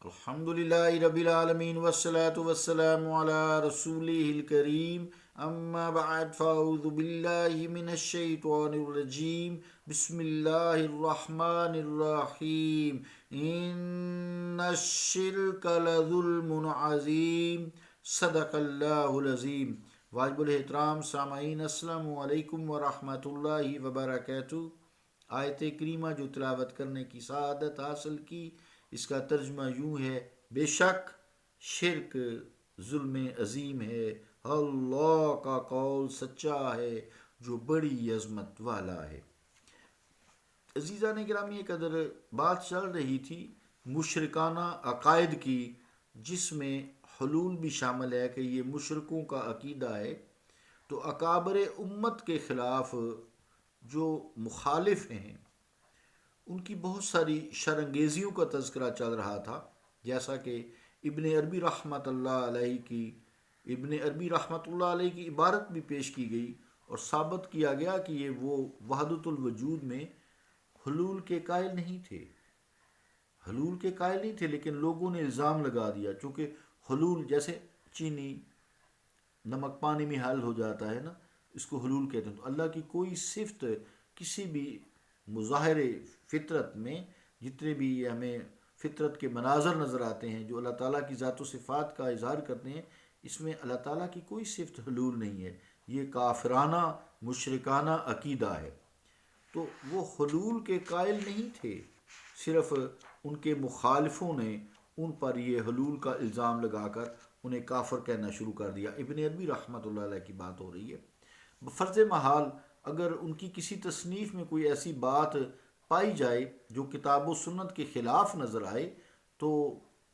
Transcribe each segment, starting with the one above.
الحمدللہ رب العالمین والصلاة والسلام علی رسولہ الکریم اما بعد فاعوذ باللہ من الشیطان الرجیم بسم اللہ الرحمن الرحیم ان الشرک لظلم عظیم صدق اللہ العظیم۔ واجب الاحترام سامعین، السلام علیکم ورحمۃ اللہ وبرکاتہ۔ آیت کریمہ جو تلاوت کرنے کی سعادت حاصل کی، اس کا ترجمہ یوں ہے: بے شک شرک ظلم عظیم ہے، اللہ کا قول سچا ہے جو بڑی عظمت والا ہے۔ عزیزان گرامی، قدر بات چل رہی تھی مشرکانہ عقائد کی، جس میں حلول بھی شامل ہے کہ یہ مشرکوں کا عقیدہ ہے۔ تو اکابر امت کے خلاف جو مخالف ہیں ان کی بہت ساری شرانگیزیوں کا تذکرہ چل رہا تھا، جیسا کہ ابن عربی رحمۃ اللہ علیہ کی عبارت بھی پیش کی گئی اور ثابت کیا گیا کہ یہ وہ وحدت الوجود میں حلول کے قائل نہیں تھے، لیکن لوگوں نے الزام لگا دیا، چونکہ حلول جیسے چینی نمک پانی میں حل ہو جاتا ہے نا، اس کو حلول کہتے ہیں۔ تو اللہ کی کوئی صفت کسی بھی مظاہر فطرت میں، جتنے بھی ہمیں فطرت کے مناظر نظر آتے ہیں جو اللہ تعالیٰ کی ذات و صفات کا اظہار کرتے ہیں، اس میں اللہ تعالیٰ کی کوئی صفت حلول نہیں ہے۔ یہ کافرانہ مشرکانہ عقیدہ ہے۔ تو وہ حلول کے قائل نہیں تھے، صرف ان کے مخالفوں نے ان پر یہ حلول کا الزام لگا کر انہیں کافر کہنا شروع کر دیا۔ ابن عربی رحمۃ اللہ علیہ کی بات ہو رہی ہے۔ بفرض محال اگر ان کی کسی تصنیف میں کوئی ایسی بات پائی جائے جو کتاب و سنت کے خلاف نظر آئے، تو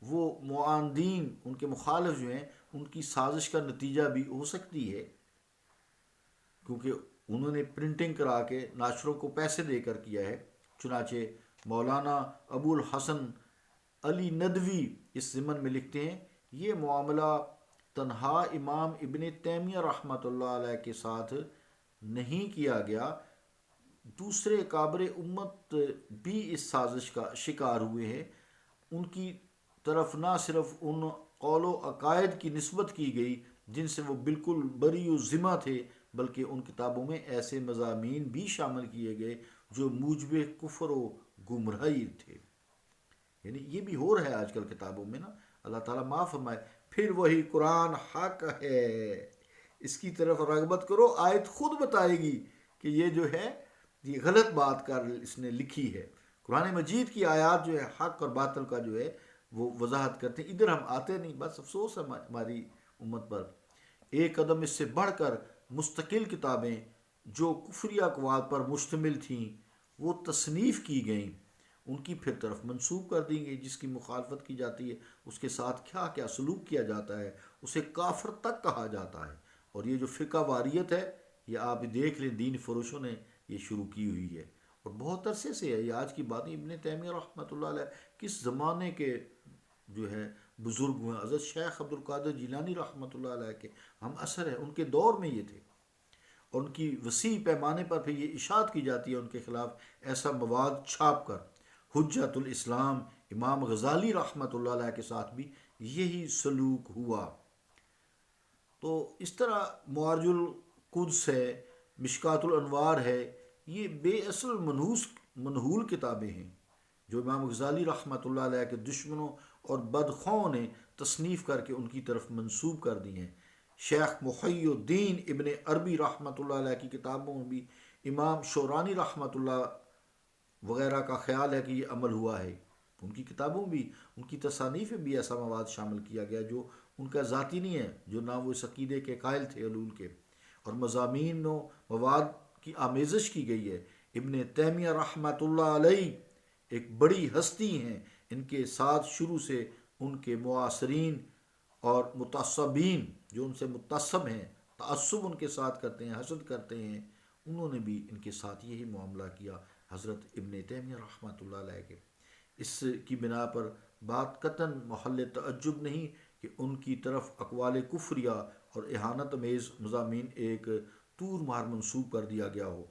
وہ معاندین، ان کے مخالف جو ہیں، ان کی سازش کا نتیجہ بھی ہو سکتی ہے، کیونکہ انہوں نے پرنٹنگ کرا کے ناشروں کو پیسے دے کر کیا ہے۔ چنانچہ مولانا ابو الحسن علی ندوی اس ضمن میں لکھتے ہیں: یہ معاملہ تنہا امام ابن تیمیہ رحمۃ اللہ علیہ کے ساتھ نہیں کیا گیا، دوسرے اکابر امت بھی اس سازش کا شکار ہوئے ہیں۔ ان کی طرف نہ صرف ان قول و عقائد کی نسبت کی گئی جن سے وہ بالکل بری و ذمہ تھے، بلکہ ان کتابوں میں ایسے مضامین بھی شامل کیے گئے جو موجب کفر و گمراہی تھے۔ یعنی یہ بھی ہو رہا ہے آج کل کتابوں میں نا، اللہ تعالیٰ معاف فرمائے۔ پھر وہی قرآن حق ہے، اس کی طرف رغبت کرو، آیت خود بتائے گی کہ یہ جو ہے یہ غلط بات کر اس نے لکھی ہے۔ قرآن مجید کی آیات جو ہے حق اور باطل کا جو ہے وہ وضاحت کرتے ہیں، ادھر ہم آتے نہیں۔ بس افسوس ہے ہماری امت پر۔ ایک قدم اس سے بڑھ کر مستقل کتابیں جو کفری اقوال پر مشتمل تھیں وہ تصنیف کی گئیں، ان کی پھر طرف منسوب کر دی گئی۔ جس کی مخالفت کی جاتی ہے اس کے ساتھ کیا کیا سلوک کیا جاتا ہے، اسے کافر تک کہا جاتا ہے۔ اور یہ جو فرقہ واریت ہے، یہ آپ دیکھ لیں، دین فروشوں نے یہ شروع کی ہوئی ہے اور بہت عرصے سے ہے۔ یہ آج کی بات نہیں، ابن تیمیہ رحمۃ اللہ علیہ کس زمانے کے جو ہے بزرگ ہوئے، حضرت شیخ عبد القادر جیلانی رحمۃ اللہ علیہ کے ہم اثر ہے، ان کے دور میں یہ تھے، اور ان کی وسیع پیمانے پر پھر یہ اشاعت کی جاتی ہے ان کے خلاف ایسا مواد چھاپ کر۔ حجت الاسلام امام غزالی رحمۃ اللہ علیہ کے ساتھ بھی یہی سلوک ہوا۔ تو اس طرح معارج القدس ہے، مشکات الانوار ہے، یہ بے اصل منحول کتابیں ہیں جو امام غزالی رحمۃ اللہ علیہ کے دشمنوں اور بدخواہوں نے تصنیف کر کے ان کی طرف منسوب کر دی ہیں۔ شیخ محی الدین ابن عربی رحمۃ اللہ علیہ کی کتابوں میں بھی امام شورانی رحمۃ اللہ وغیرہ کا خیال ہے کہ یہ عمل ہوا ہے۔ ان کی کتابوں بھی، ان کی تصانیف میں بھی ایسا مواد شامل کیا گیا جو ان کا ذاتی نہیں ہے، جو نہ وہ اس عقیدے کے قائل تھے حلول کے، اور مضامین و مواد کی آمیزش کی گئی ہے۔ ابن تیمیہ رحمۃ اللہ علیہ ایک بڑی ہستی ہیں، ان کے ساتھ شروع سے ان کے معاصرین اور متعصبین جو ان سے متعصب ہیں، تعصب ان کے ساتھ کرتے ہیں، حسد کرتے ہیں، انہوں نے بھی ان کے ساتھ یہی معاملہ کیا حضرت ابن تیمیہ رحمۃ اللہ علیہ کے۔ اس کی بنا پر بات قطعاً محل تعجب نہیں کہ ان کی طرف اقوال کفریہ اور اہانت امیز مضامین ایک طور مار منسوب کر دیا گیا ہو،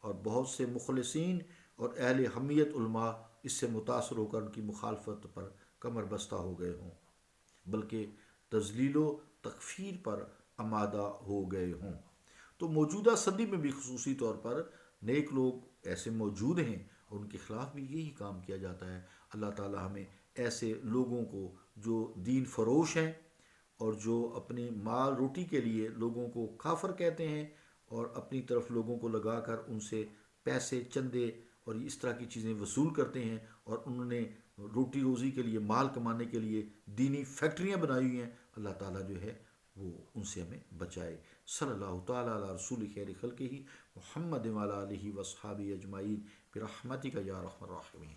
اور بہت سے مخلصین اور اہل حمیت علماء اس سے متاثر ہو کر ان کی مخالفت پر کمر بستہ ہو گئے ہوں، بلکہ تذلیل و تکفیر پر آمادہ ہو گئے ہوں۔ تو موجودہ صدی میں بھی خصوصی طور پر نیک لوگ ایسے موجود ہیں اور ان کے خلاف بھی یہی کام کیا جاتا ہے۔ اللہ تعالی ہمیں ایسے لوگوں کو جو دین فروش ہیں اور جو اپنے مال روٹی کے لیے لوگوں کو کافر کہتے ہیں اور اپنی طرف لوگوں کو لگا کر ان سے پیسے چندے اور اس طرح کی چیزیں وصول کرتے ہیں، اور انہوں نے روٹی روزی کے لیے، مال کمانے کے لیے دینی فیکٹریاں بنائی ہوئی ہیں، اللہ تعالیٰ جو ہے وہ ان سے ہمیں بچائے۔ صلی اللہ تعالیٰ علی رسول خیر خلقہ محمد وعلی آلہ وصحابہ اجمعین برحمتک یا ارحم الراحمین۔